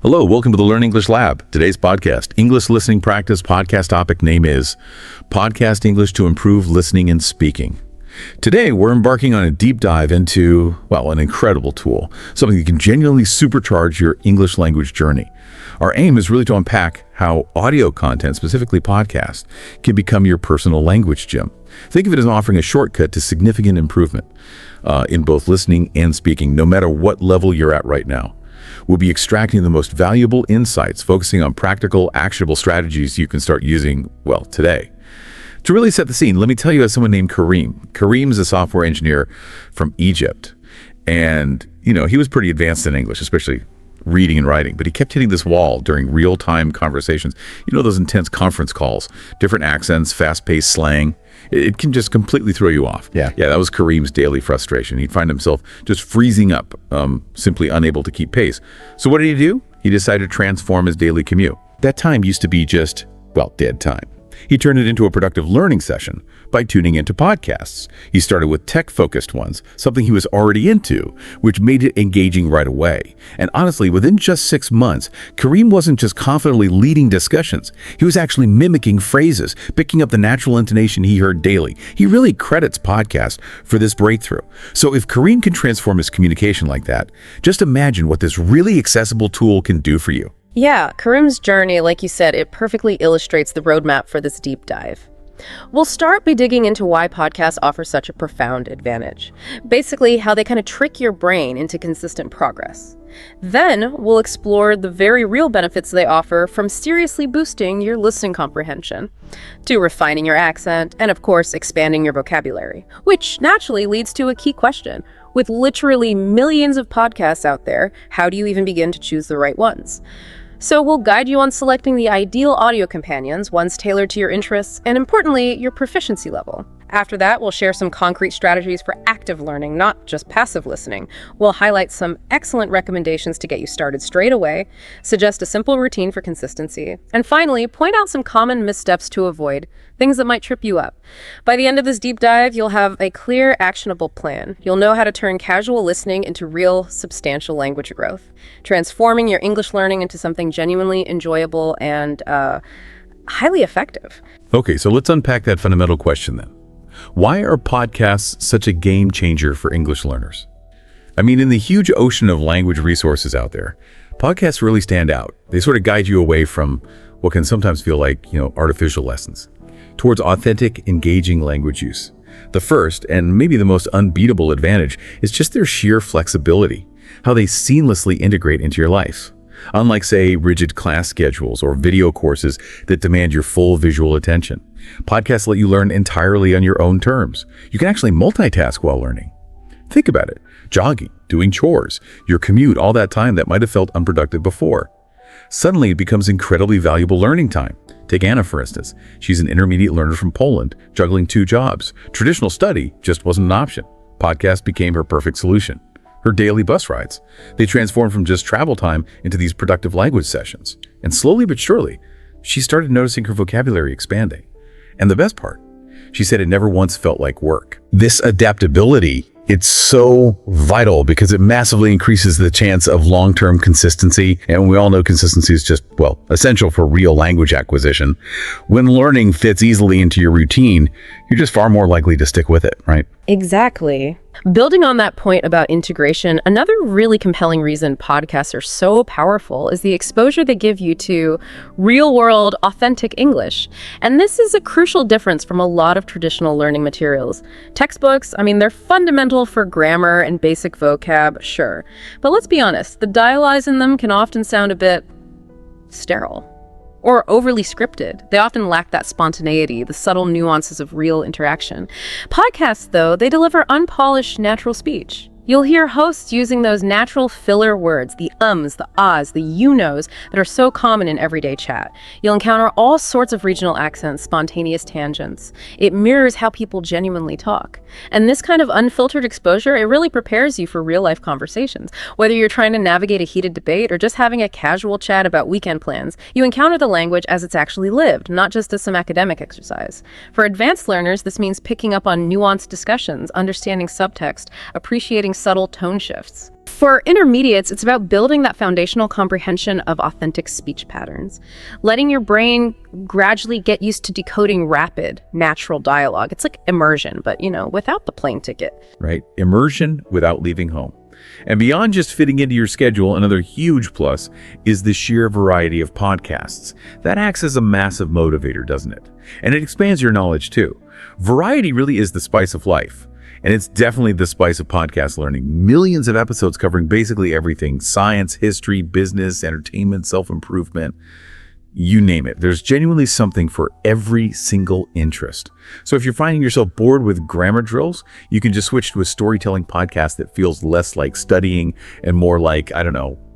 Hello, welcome to the Learn English Lab. Today's podcast, English Listening Practice podcast topic name is Podcast English to Improve Listening and Speaking. Today, we're embarking on a deep dive into, an incredible tool, something that can genuinely supercharge your English language journey. Our aim is really to unpack how audio content, specifically podcasts, can become your personal language gym. Think of it as offering a shortcut to significant improvement in both listening and speaking, no matter what level you're at right now. We'll be extracting the most valuable insights, focusing on practical, actionable strategies you can start using, today. To really set the scene, let me tell you about someone named Kareem. Kareem is a software engineer from Egypt. And, he was pretty advanced in English, especially reading and writing, but he kept hitting this wall during real-time conversations. Those intense conference calls, different accents, fast-paced slang. It can just completely throw you off. Yeah, that was Kareem's daily frustration. He'd find himself just freezing up, simply unable to keep pace. So what did he do? He decided to transform his daily commute. That time used to be just, dead time. He turned it into a productive learning session by tuning into podcasts. He started with tech-focused ones, something he was already into, which made it engaging right away. And honestly, within just 6 months, Kareem wasn't just confidently leading discussions. He was actually mimicking phrases, picking up the natural intonation he heard daily. He really credits podcasts for this breakthrough. So if Kareem can transform his communication like that, just imagine what this really accessible tool can do for you. Yeah, Kareem's journey, like you said, it perfectly illustrates the roadmap for this deep dive. We'll start by digging into why podcasts offer such a profound advantage. Basically, how they kind of trick your brain into consistent progress. Then, we'll explore the very real benefits they offer, from seriously boosting your listening comprehension to refining your accent and, of course, expanding your vocabulary, which naturally leads to a key question. With literally millions of podcasts out there, how do you even begin to choose the right ones? So we'll guide you on selecting the ideal audio companions, ones tailored to your interests, and importantly, your proficiency level. After that, we'll share some concrete strategies for active learning, not just passive listening. We'll highlight some excellent recommendations to get you started straight away, suggest a simple routine for consistency, and finally, point out some common missteps to avoid, things that might trip you up. By the end of this deep dive, you'll have a clear, actionable plan. You'll know how to turn casual listening into real, substantial language growth, transforming your English learning into something genuinely enjoyable and highly effective. Okay, so let's unpack that fundamental question then. Why are podcasts such a game changer for English learners? In the huge ocean of language resources out there, podcasts really stand out. They sort of guide you away from what can sometimes feel like, artificial lessons, towards authentic, engaging language use. The first, and maybe the most unbeatable advantage, is just their sheer flexibility, how they seamlessly integrate into your life. Unlike, say, rigid class schedules or video courses that demand your full visual attention, podcasts let you learn entirely on your own terms. You can actually multitask while learning. Think about it. Jogging, doing chores, your commute, all that time that might have felt unproductive before. Suddenly, it becomes incredibly valuable learning time. Take Anna, for instance. She's an intermediate learner from Poland, juggling 2 jobs. Traditional study just wasn't an option. Podcast became her perfect solution. Her daily bus rides, they transformed from just travel time into these productive language sessions. And slowly but surely, she started noticing her vocabulary expanding. And the best part, she said it never once felt like work. This adaptability, it's so vital because it massively increases the chance of long-term consistency. And we all know consistency is just, essential for real language acquisition. When learning fits easily into your routine, you're just far more likely to stick with it, right? Exactly. Building on that point about integration, another really compelling reason podcasts are so powerful is the exposure they give you to real-world, authentic English. And this is a crucial difference from a lot of traditional learning materials. Textbooks, they're fundamental for grammar and basic vocab, sure. But let's be honest, the dialogues in them can often sound a bit sterile or overly scripted. They often lack that spontaneity, the subtle nuances of real interaction. Podcasts, though, they deliver unpolished, natural speech. You'll hear hosts using those natural filler words, the ums, the ahs, the you-knows that are so common in everyday chat. You'll encounter all sorts of regional accents, spontaneous tangents. It mirrors how people genuinely talk. And this kind of unfiltered exposure, it really prepares you for real-life conversations. Whether you're trying to navigate a heated debate or just having a casual chat about weekend plans, you encounter the language as it's actually lived, not just as some academic exercise. For advanced learners, this means picking up on nuanced discussions, understanding subtext, appreciating subtle tone shifts. For intermediates, it's about building that foundational comprehension of authentic speech patterns, letting your brain gradually get used to decoding rapid, natural dialogue. It's like immersion, but, without the plane ticket. Right? Immersion without leaving home. And beyond just fitting into your schedule, another huge plus is the sheer variety of podcasts. That acts as a massive motivator, doesn't it? And it expands your knowledge too. Variety really is the spice of life. And it's definitely the spice of podcast learning. Millions of episodes covering basically everything: science, history, business, entertainment, self-improvement, you name it. There's genuinely something for every single interest. So if you're finding yourself bored with grammar drills, you can just switch to a storytelling podcast that feels less like studying and more like,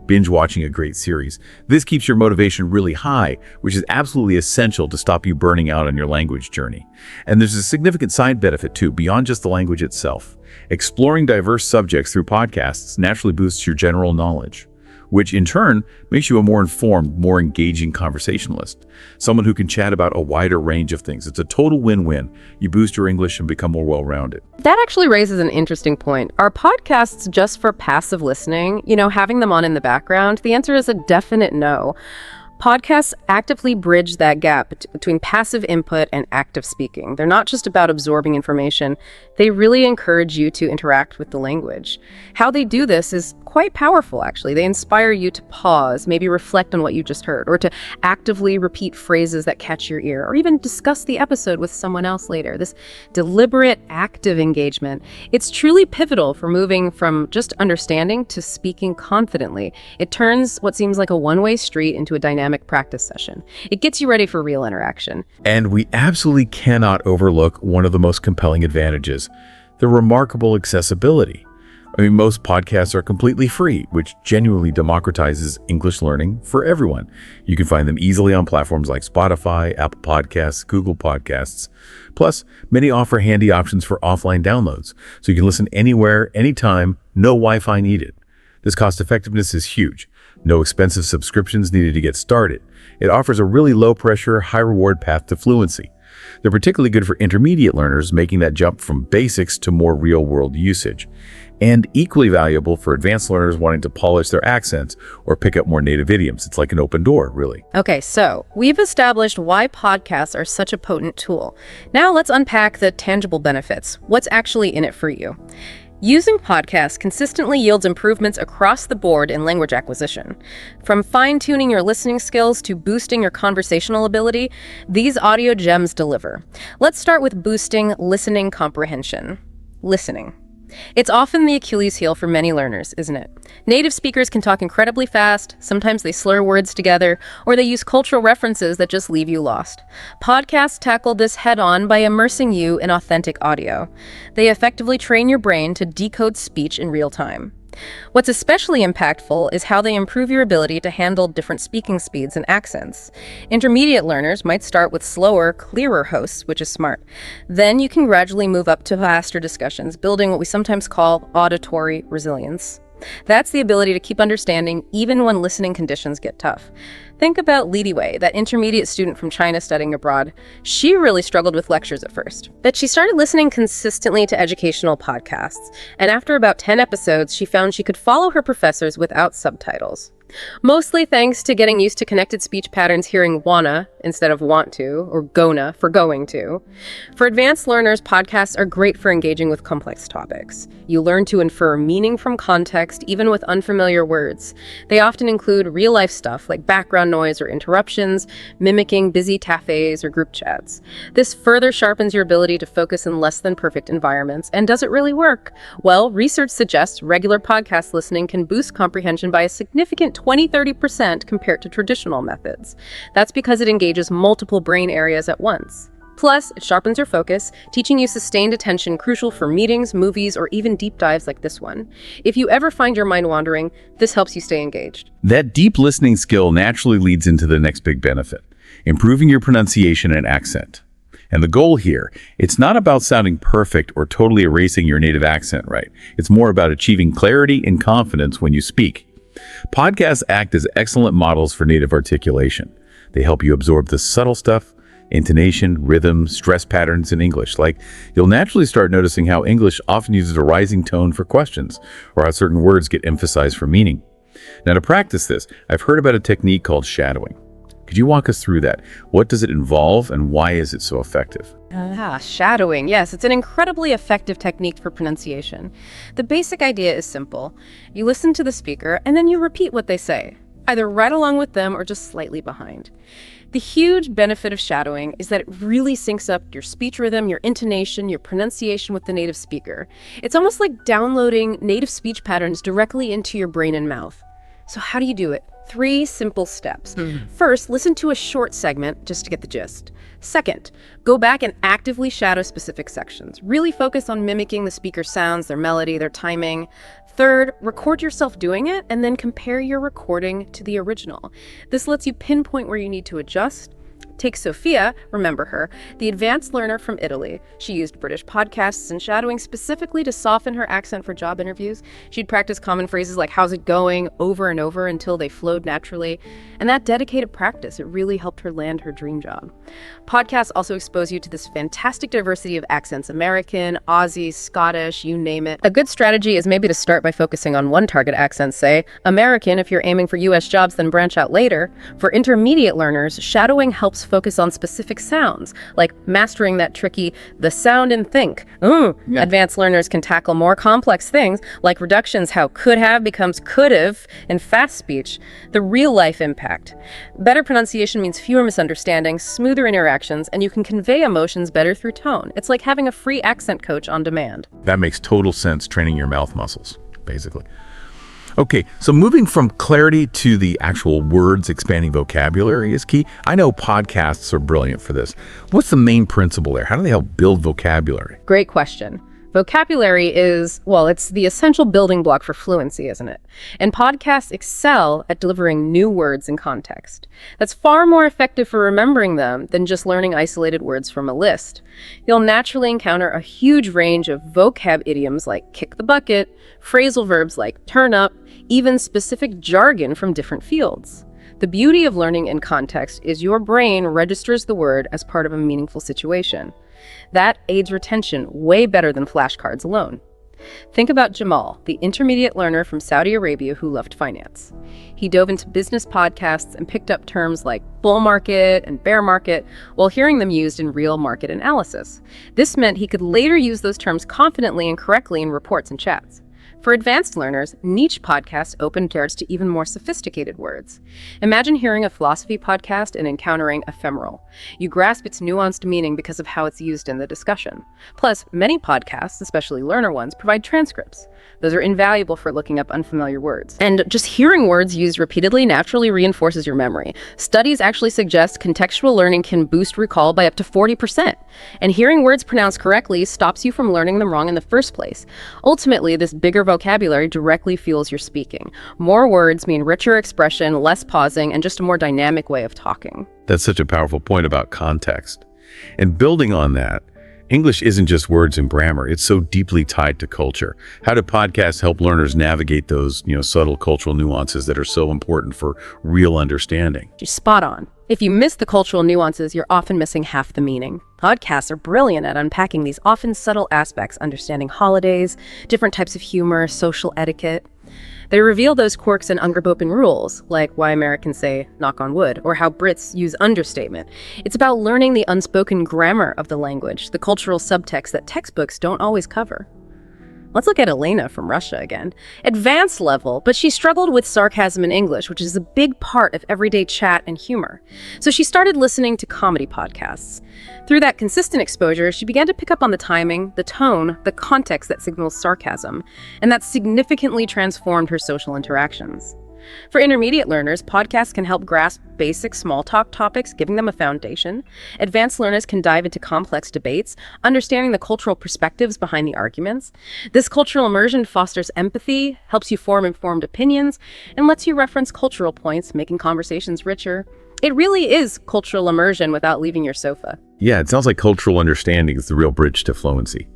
binge watching a great series. This keeps your motivation really high, which is absolutely essential to stop you burning out on your language journey. And there's a significant side benefit too, beyond just the language itself. Exploring diverse subjects through podcasts naturally boosts your general knowledge, which in turn makes you a more informed, more engaging conversationalist, someone who can chat about a wider range of things. It's a total win-win. You boost your English and become more well-rounded. That actually raises an interesting point. Are podcasts just for passive listening? Having them on in the background? The answer is a definite no. Podcasts actively bridge that gap between passive input and active speaking. They're not just about absorbing information. They really encourage you to interact with the language. How they do this is quite powerful, actually. They inspire you to pause, maybe reflect on what you just heard, or to actively repeat phrases that catch your ear, or even discuss the episode with someone else later. This deliberate, active engagement, it's truly pivotal for moving from just understanding to speaking confidently. It turns what seems like a one-way street into a dynamic practice session. It gets you ready for real interaction. And we absolutely cannot overlook one of the most compelling advantages: the remarkable accessibility. Most podcasts are completely free, which genuinely democratizes English learning for everyone. You can find them easily on platforms like Spotify, Apple Podcasts, Google Podcasts. Plus, many offer handy options for offline downloads, so you can listen anywhere, anytime, no Wi-Fi needed. This cost effectiveness is huge. No expensive subscriptions needed to get started. It offers a really low-pressure, high-reward path to fluency. They're particularly good for intermediate learners, making that jump from basics to more real-world usage. And equally valuable for advanced learners wanting to polish their accents or pick up more native idioms. It's like an open door, really. Okay, so we've established why podcasts are such a potent tool. Now let's unpack the tangible benefits. What's actually in it for you? Using podcasts consistently yields improvements across the board in language acquisition. From fine-tuning your listening skills to boosting your conversational ability, these audio gems deliver. Let's start with boosting listening comprehension. Listening. It's often the Achilles heel for many learners, isn't it? Native speakers can talk incredibly fast, sometimes they slur words together, or they use cultural references that just leave you lost. Podcasts tackle this head-on by immersing you in authentic audio. They effectively train your brain to decode speech in real time. What's especially impactful is how they improve your ability to handle different speaking speeds and accents. Intermediate learners might start with slower, clearer hosts, which is smart. Then you can gradually move up to faster discussions, building what we sometimes call auditory resilience. That's the ability to keep understanding even when listening conditions get tough. Think about Li Wei, that intermediate student from China studying abroad. She really struggled with lectures at first, but she started listening consistently to educational podcasts, and after about 10 episodes, she found she could follow her professors without subtitles. Mostly thanks to getting used to connected speech patterns, hearing wanna instead of want to, or gonna for going to. For advanced learners, podcasts are great for engaging with complex topics. You learn to infer meaning from context, even with unfamiliar words. They often include real-life stuff like background noise or interruptions, mimicking busy cafes or group chats. This further sharpens your ability to focus in less than perfect environments. And does it really work? Well, research suggests regular podcast listening can boost comprehension by a significant 20-30% compared to traditional methods. That's because it engages multiple brain areas at once. Plus, it sharpens your focus, teaching you sustained attention crucial for meetings, movies, or even deep dives like this one. If you ever find your mind wandering, this helps you stay engaged. That deep listening skill naturally leads into the next big benefit: improving your pronunciation and accent. And the goal here, it's not about sounding perfect or totally erasing your native accent, right? It's more about achieving clarity and confidence when you speak. Podcasts act as excellent models for native articulation. They help you absorb the subtle stuff, intonation, rhythm, stress patterns in English. Like, you'll naturally start noticing how English often uses a rising tone for questions, or how certain words get emphasized for meaning. Now, to practice this, I've heard about a technique called shadowing. Could you walk us through that? What does it involve, and why is it so effective? Shadowing. Yes, it's an incredibly effective technique for pronunciation. The basic idea is simple. You listen to the speaker, and then you repeat what they say, either right along with them or just slightly behind. The huge benefit of shadowing is that it really syncs up your speech rhythm, your intonation, your pronunciation with the native speaker. It's almost like downloading native speech patterns directly into your brain and mouth. So how do you do it? 3 simple steps. First, listen to a short segment just to get the gist. Second, go back and actively shadow specific sections. Really focus on mimicking the speaker's sounds, their melody, their timing. Third, record yourself doing it and then compare your recording to the original. This lets you pinpoint where you need to adjust. Take Sophia, remember her, the advanced learner from Italy. She used British podcasts and shadowing specifically to soften her accent for job interviews. She'd practice common phrases like "how's it going" over and over until they flowed naturally. And that dedicated practice, it really helped her land her dream job. Podcasts also expose you to this fantastic diversity of accents: American, Aussie, Scottish, you name it. A good strategy is maybe to start by focusing on one target accent, say American if you're aiming for US jobs, then branch out later. For intermediate learners, shadowing helps focus on specific sounds, like mastering that tricky "the sound and think." Advanced learners can tackle more complex things, like reductions, how could have becomes could have in fast speech. The real life impact. Better pronunciation means fewer misunderstandings, smoother interactions, and you can convey emotions better through tone. It's like having a free accent coach on demand. That makes total sense, training your mouth muscles, basically. Okay, so moving from clarity to the actual words, expanding vocabulary is key. I know podcasts are brilliant for this. What's the main principle there? How do they help build vocabulary? Great question. Vocabulary is, well, it's the essential building block for fluency, isn't it? And podcasts excel at delivering new words in context. That's far more effective for remembering them than just learning isolated words from a list. You'll naturally encounter a huge range of vocab idioms like kick the bucket, phrasal verbs like turn up, even specific jargon from different fields. The beauty of learning in context is your brain registers the word as part of a meaningful situation. That aids retention way better than flashcards alone. Think about Jamal, the intermediate learner from Saudi Arabia who loved finance. He dove into business podcasts and picked up terms like bull market and bear market while hearing them used in real market analysis. This meant he could later use those terms confidently and correctly in reports and chats. For advanced learners, niche podcasts open doors to even more sophisticated words. Imagine hearing a philosophy podcast and encountering ephemeral. You grasp its nuanced meaning because of how it's used in the discussion. Plus, many podcasts, especially learner ones, provide transcripts. Those are invaluable for looking up unfamiliar words. And just hearing words used repeatedly naturally reinforces your memory. Studies actually suggest contextual learning can boost recall by up to 40%. And hearing words pronounced correctly stops you from learning them wrong in the first place. Ultimately, this bigger vocabulary directly fuels your speaking. More words mean richer expression, less pausing, and just a more dynamic way of talking. That's such a powerful point about context. And building on that, English isn't just words and grammar. It's so deeply tied to culture. How do podcasts help learners navigate those, subtle cultural nuances that are so important for real understanding? You're spot on. If you miss the cultural nuances, you're often missing half the meaning. Podcasts are brilliant at unpacking these often subtle aspects, understanding holidays, different types of humor, social etiquette. They reveal those quirks and unwritten rules, like why Americans say knock on wood, or how Brits use understatement. It's about learning the unspoken grammar of the language, the cultural subtext that textbooks don't always cover. Let's look at Elena from Russia again. Advanced level, but she struggled with sarcasm in English, which is a big part of everyday chat and humor. So she started listening to comedy podcasts. Through that consistent exposure, she began to pick up on the timing, the tone, the context that signals sarcasm, and that significantly transformed her social interactions. For intermediate learners, podcasts can help grasp basic small talk topics, giving them a foundation. Advanced learners can dive into complex debates, understanding the cultural perspectives behind the arguments. This cultural immersion fosters empathy, helps you form informed opinions, and lets you reference cultural points, making conversations richer. It really is cultural immersion without leaving your sofa. Yeah, it sounds like cultural understanding is the real bridge to fluency.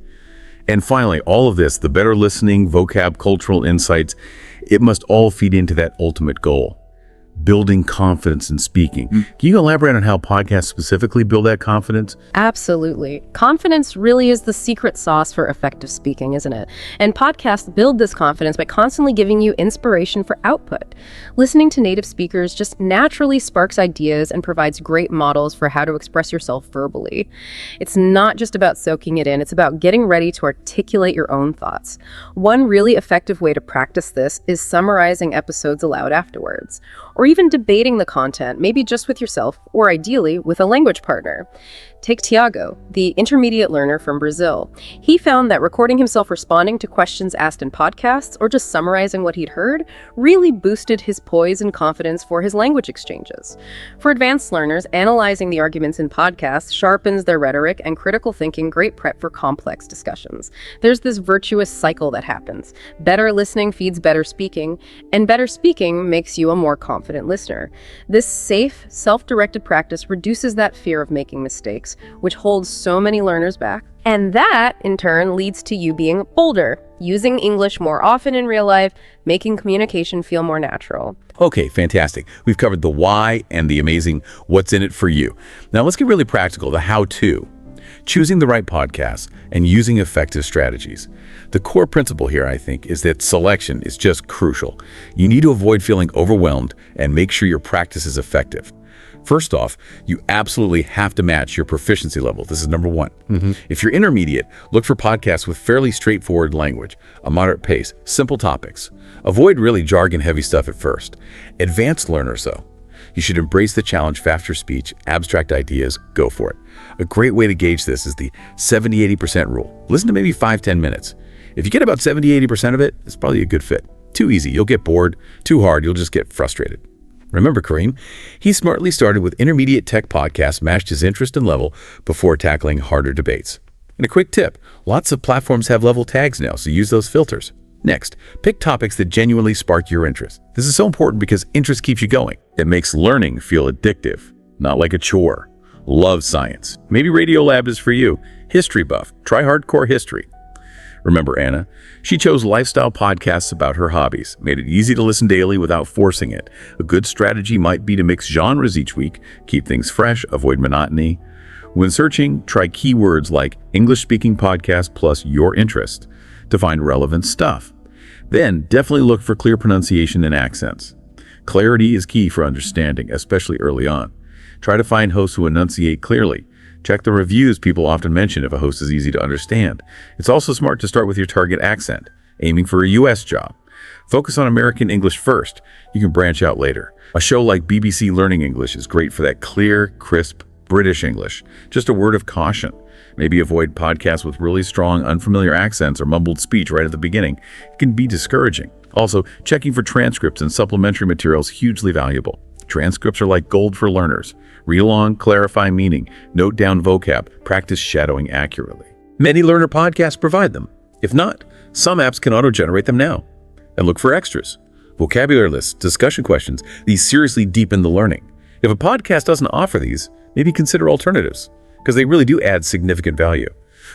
And finally, all of this, the better listening, vocab, cultural insights, it must all feed into that ultimate goal, building confidence in speaking. Can you elaborate on how podcasts specifically build that confidence? Absolutely. Confidence really is the secret sauce for effective speaking, isn't it? And podcasts build this confidence by constantly giving you inspiration for output. Listening to native speakers just naturally sparks ideas and provides great models for how to express yourself verbally. It's not just about soaking it in, it's about getting ready to articulate your own thoughts. One really effective way to practice this is summarizing episodes aloud afterwards, or even debating the content, maybe just with yourself, or ideally with a language partner. Take Tiago, the intermediate learner from Brazil. He found that recording himself responding to questions asked in podcasts or just summarizing what he'd heard really boosted his poise and confidence for his language exchanges. For advanced learners, analyzing the arguments in podcasts sharpens their rhetoric and critical thinking, great prep for complex discussions. There's this virtuous cycle that happens. Better listening feeds better speaking, and better speaking makes you a more confident listener. This safe, self-directed practice reduces that fear of making mistakes, which holds so many learners back. And that, in turn, leads to you being bolder, using English more often in real life, making communication feel more natural. Okay, fantastic. We've covered the why and the amazing what's in it for you. Now let's get really practical, the how-to. Choosing the right podcasts and using effective strategies. The core principle here, I think, is that selection is just crucial. You need to avoid feeling overwhelmed and make sure your practice is effective. First off, you absolutely have to match your proficiency level. This is number one. If you're intermediate, look for podcasts with fairly straightforward language, a moderate pace, simple topics. Avoid really jargon-heavy stuff at first. Advanced learners, though, you should embrace the challenge, faster speech, abstract ideas, go for it. A great way to gauge this is the 70-80% rule. Listen to maybe 5-10 minutes. If you get about 70-80% of it, it's probably a good fit. Too easy, you'll get bored. Too hard, you'll just get frustrated. Remember Kareem? He smartly started with intermediate tech podcasts, matched his interest and level before tackling harder debates. And a quick tip, lots of platforms have level tags now, so use those filters. Next, pick topics that genuinely spark your interest. This is so important because interest keeps you going. It makes learning feel addictive, not like a chore. Love science. Maybe Radiolab is for you. History buff. Try hardcore history. Remember Anna? She chose lifestyle podcasts about her hobbies, made it easy to listen daily without forcing it. A good strategy might be to mix genres each week, keep things fresh, avoid monotony. When searching, try keywords like English-speaking podcast plus your interest to find relevant stuff. Then definitely look for clear pronunciation and accents. Clarity is key for understanding, especially early on. Try to find hosts who enunciate clearly. Check the reviews. People often mention if a host is easy to understand. It's also smart to start with your target accent, aiming for a US job. Focus on American English first. You can branch out later. A show like BBC Learning English is great for that clear, crisp British English. Just a word of caution. Maybe avoid podcasts with really strong, unfamiliar accents or mumbled speech right at the beginning. It can be discouraging. Also, checking for transcripts and supplementary materials is hugely valuable. Transcripts are like gold for learners. Read along, clarify meaning, note down vocab, practice shadowing accurately. Many learner podcasts provide them. If not, some apps can auto-generate them now. And look for extras. Vocabulary lists, discussion questions, these seriously deepen the learning. If a podcast doesn't offer these, maybe consider alternatives, because they really do add significant value.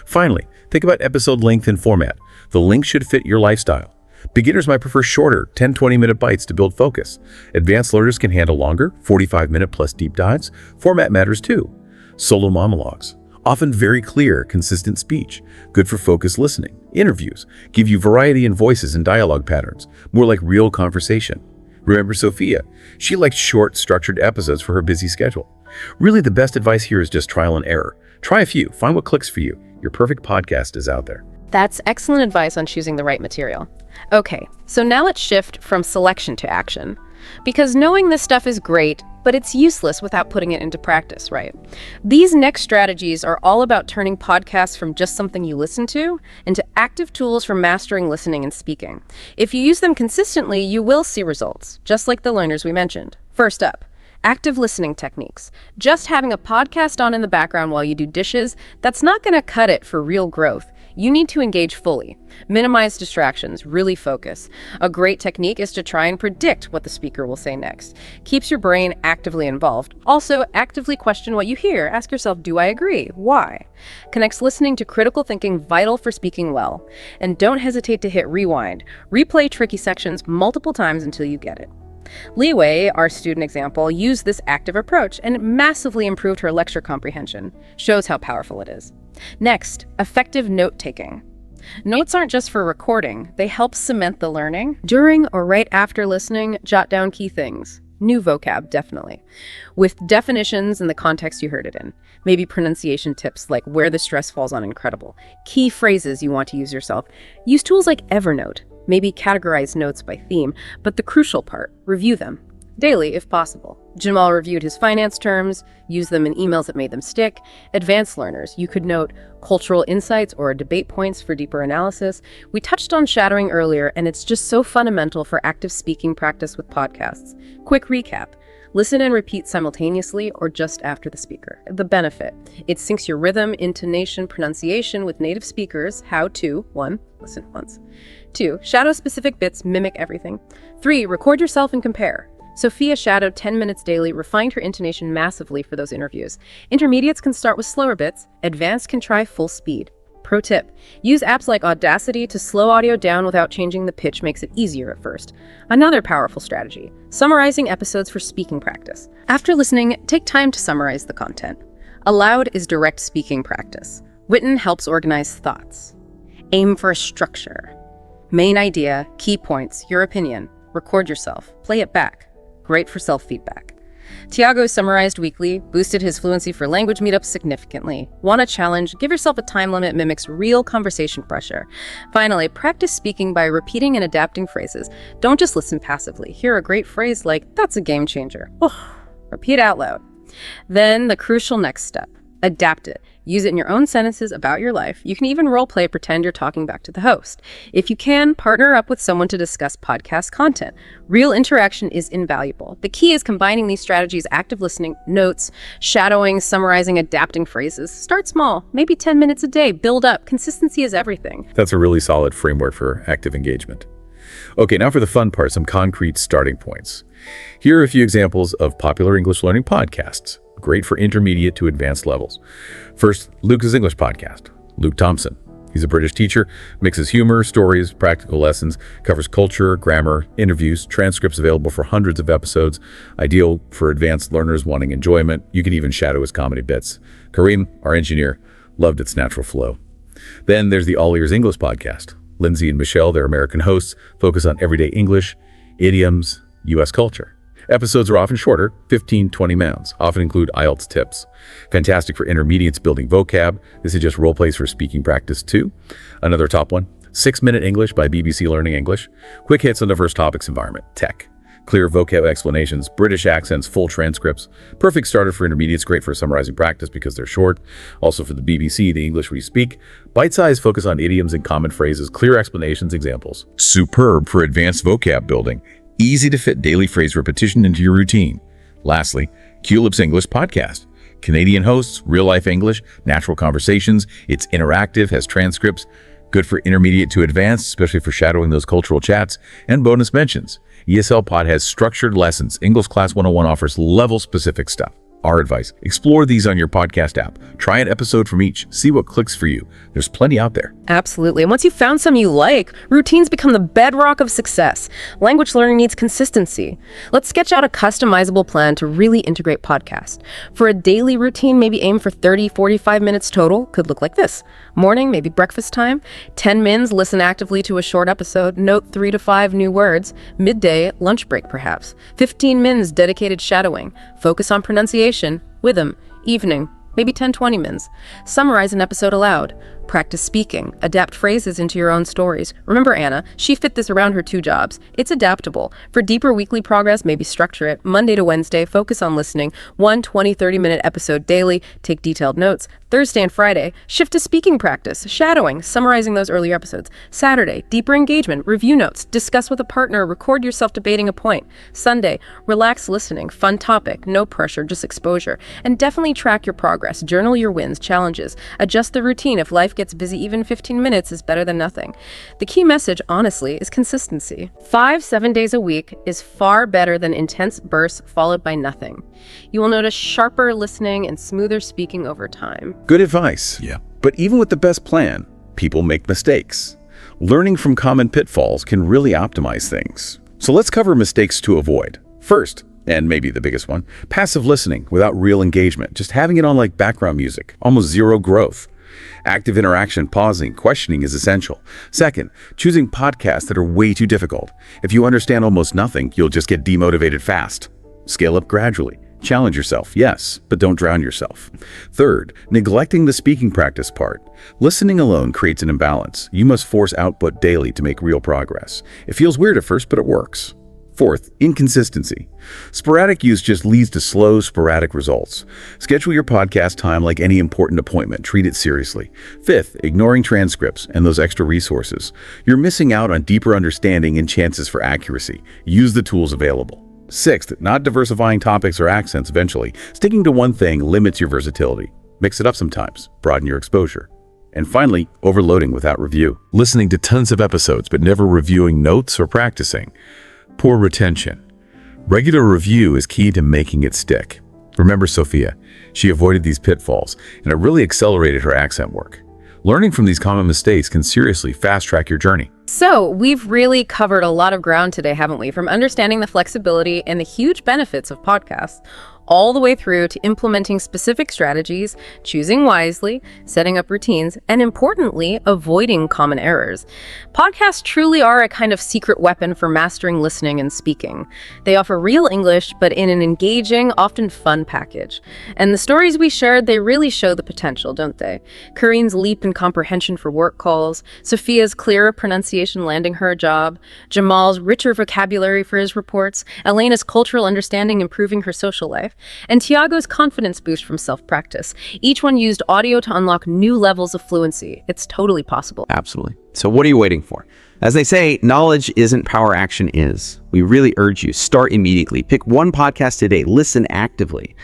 Finally, think about episode length and format. The link should fit your lifestyle. Beginners might prefer shorter, 10-20 minute bites to build focus. Advanced learners can handle longer, 45-minute plus deep dives. Format matters too. Solo monologues, often very clear, consistent speech, good for focused listening. Interviews give you variety in voices and dialogue patterns, more like real conversation. Remember Sophia? She liked short, structured episodes for her busy schedule. Really, the best advice here is just trial and error. Try a few, find what clicks for you. Your perfect podcast is out there. That's excellent advice on choosing the right material. Okay, so now let's shift from selection to action. Because knowing this stuff is great, but it's useless without putting it into practice, right? These next strategies are all about turning podcasts from just something you listen to into active tools for mastering listening and speaking. If you use them consistently, you will see results, just like the learners we mentioned. First up, active listening techniques. Just having a podcast on in the background while you do dishes, that's not going to cut it for real growth. You need to engage fully. Minimize distractions, really focus. A great technique is to try and predict what the speaker will say next. Keeps your brain actively involved. Also, actively question what you hear. Ask yourself, do I agree? Why? Connects listening to critical thinking, vital for speaking well. And don't hesitate to hit rewind. Replay tricky sections multiple times until you get it. Li Wei, our student example, used this active approach and it massively improved her lecture comprehension. Shows how powerful it is. Next, effective note-taking. Notes aren't just for recording, they help cement the learning. During or right after listening, jot down key things. New vocab, definitely. With definitions in the context you heard it in. Maybe pronunciation tips like where the stress falls on incredible. Key phrases you want to use yourself. Use tools like Evernote. Maybe categorize notes by theme, but the crucial part, review them. Daily, if possible. Jamal reviewed his finance terms, used them in emails that made them stick. Advanced learners, you could note cultural insights or debate points for deeper analysis. We touched on shadowing earlier, and it's just so fundamental for active speaking practice with podcasts. Quick recap. Listen and repeat simultaneously or just after the speaker. The benefit. It syncs your rhythm, intonation, pronunciation with native speakers. How to, 1, listen once. 2, shadow specific bits, mimic everything. 3, record yourself and compare. Sophia shadowed 10 minutes daily, refined her intonation massively for those interviews. Intermediates can start with slower bits. Advanced can try full speed. Pro tip, use apps like Audacity to slow audio down without changing the pitch makes it easier at first. Another powerful strategy, summarizing episodes for speaking practice. After listening, take time to summarize the content. Aloud is direct speaking practice. Written helps organize thoughts. Aim for a structure. Main idea, key points, your opinion. Record yourself. Play it back. Great for self-feedback. Tiago summarized weekly, boosted his Fluency for Language meetups significantly. Want a challenge? Give yourself a time limit mimics real conversation pressure. Finally, practice speaking by repeating and adapting phrases. Don't just listen passively. Hear a great phrase like, that's a game changer. Oh, repeat out loud. Then the crucial next step. Adapt it. Use it in your own sentences about your life. You can even role play, pretend you're talking back to the host. If you can, partner up with someone to discuss podcast content. Real interaction is invaluable. The key is combining these strategies: active listening, notes, shadowing, summarizing, adapting phrases. Start small, maybe 10 minutes a day. Build up. Consistency is everything. That's a really solid framework for active engagement. Okay, now for the fun part, some concrete starting points. Here are a few examples of popular English learning podcasts. Great for intermediate to advanced levels. First, Luke's English podcast. Luke Thompson. He's a British teacher, mixes humor, stories, practical lessons, covers culture, grammar, interviews, transcripts available for hundreds of episodes, ideal for advanced learners wanting enjoyment. You can even shadow his comedy bits. Kareem, our engineer, loved its natural flow. Then there's the All Ears English podcast. Lindsay and Michelle, their American hosts, focus on everyday English, idioms, U.S. culture. Episodes are often shorter, 15-20 minutes, often include IELTS tips. Fantastic for intermediates building vocab. This is just role plays for speaking practice too. Another top one, 6-Minute English by BBC Learning English. Quick hits on diverse topics environment, tech. Clear vocab explanations, British accents, full transcripts. Perfect starter for intermediates, great for summarizing practice because they're short. Also for the BBC, The English We Speak. Bite-sized focus on idioms and common phrases, clear explanations, examples. Superb for advanced vocab building. Easy to fit daily phrase repetition into your routine. Lastly, Culip's English podcast. Canadian hosts, real-life English, natural conversations. It's interactive, has transcripts. Good for intermediate to advanced, especially for shadowing those cultural chats. And bonus mentions. ESL Pod has structured lessons. English Class 101 offers level-specific stuff. Our advice, explore these on your podcast app. Try an episode from each. See what clicks for you. There's plenty out there. Absolutely. And once you've found some you like, routines become the bedrock of success. Language learning needs consistency. Let's sketch out a customizable plan to really integrate podcast. For a daily routine, maybe aim for 30-45 minutes total. Could look like this. Morning, maybe breakfast time. 10 mins, listen actively to a short episode. Note 3 to 5 new words. Midday, lunch break perhaps. 15 mins, dedicated shadowing. Focus on pronunciation. Rhythm. Evening. Maybe 10-20 mins. Summarize an episode aloud. Practice speaking. Adapt phrases into your own stories. Remember Anna, she fit this around her 2 jobs. It's adaptable. For deeper weekly progress, maybe structure it. Monday to Wednesday, focus on listening. 1 20-30-minute episode daily. Take detailed notes. Thursday and Friday, shift to speaking practice, shadowing, summarizing those earlier episodes. Saturday, deeper engagement, review notes, discuss with a partner, record yourself debating a point. Sunday, relax listening, fun topic, no pressure, just exposure. And definitely track your progress, journal your wins, challenges. Adjust the routine if life gets busy. Even 15 minutes is better than nothing. The key message, honestly, is consistency. 5-7 days a week is far better than intense bursts followed by nothing. You will notice sharper listening and smoother speaking over time. Good advice. Yeah. But even with the best plan, people make mistakes. Learning from common pitfalls can really optimize things. So let's cover mistakes to avoid. First, and maybe the biggest one, passive listening without real engagement, just having it on like background music, almost zero growth. Active interaction, pausing, questioning is essential. Second, choosing podcasts that are way too difficult. If you understand almost nothing, you'll just get demotivated fast. Scale up gradually. Challenge yourself, yes, but don't drown yourself. Third, neglecting the speaking practice part. Listening alone creates an imbalance. You must force output daily to make real progress. It feels weird at first, but it works. Fourth, inconsistency. Sporadic use just leads to slow, sporadic results. Schedule your podcast time like any important appointment. Treat it seriously. Fifth, ignoring transcripts and those extra resources. You're missing out on deeper understanding and chances for accuracy. Use the tools available. Sixth, not diversifying topics or accents eventually. Sticking to one thing limits your versatility. Mix it up sometimes. Broaden your exposure. And finally, overloading without review. Listening to tons of episodes but never reviewing notes or practicing. Poor retention. Regular review is key to making it stick. Remember Sophia? She avoided these pitfalls, and it really accelerated her accent work. Learning from these common mistakes can seriously fast-track your journey. So, we've really covered a lot of ground today, haven't we? From understanding the flexibility and the huge benefits of podcasts, all the way through to implementing specific strategies, choosing wisely, setting up routines, and importantly, avoiding common errors. Podcasts truly are a kind of secret weapon for mastering listening and speaking. They offer real English, but in an engaging, often fun package. And the stories we shared, they really show the potential, don't they? Kareen's leap in comprehension for work calls, Sophia's clearer pronunciation landing her a job, Jamal's richer vocabulary for his reports, Elena's cultural understanding improving her social life, and Tiago's confidence boost from self-practice. Each one used audio to unlock new levels of fluency. It's totally possible. Absolutely. So what are you waiting for? As they say, knowledge isn't power, action is. We really urge you, start immediately. Pick one podcast today, listen actively.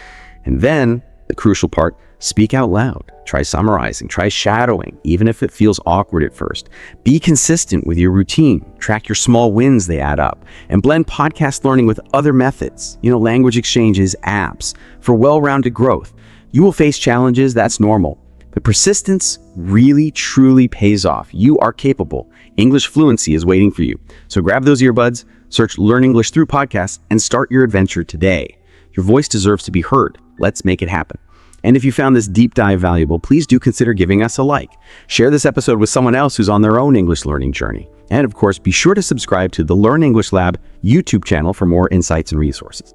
And then, the crucial part, speak out loud. Try summarizing, try shadowing, even if it feels awkward at first. Be consistent with your routine. Track your small wins, they add up. And blend podcast learning with other methods, language exchanges, apps, for well-rounded growth. You will face challenges, that's normal. But persistence really, truly pays off. You are capable. English fluency is waiting for you. So grab those earbuds, search Learn English Through Podcasts, and start your adventure today. Your voice deserves to be heard. Let's make it happen. And if you found this deep dive valuable, please do consider giving us a like. Share this episode with someone else who's on their own English learning journey. And of course, be sure to subscribe to the Learn English Lab YouTube channel for more insights and resources.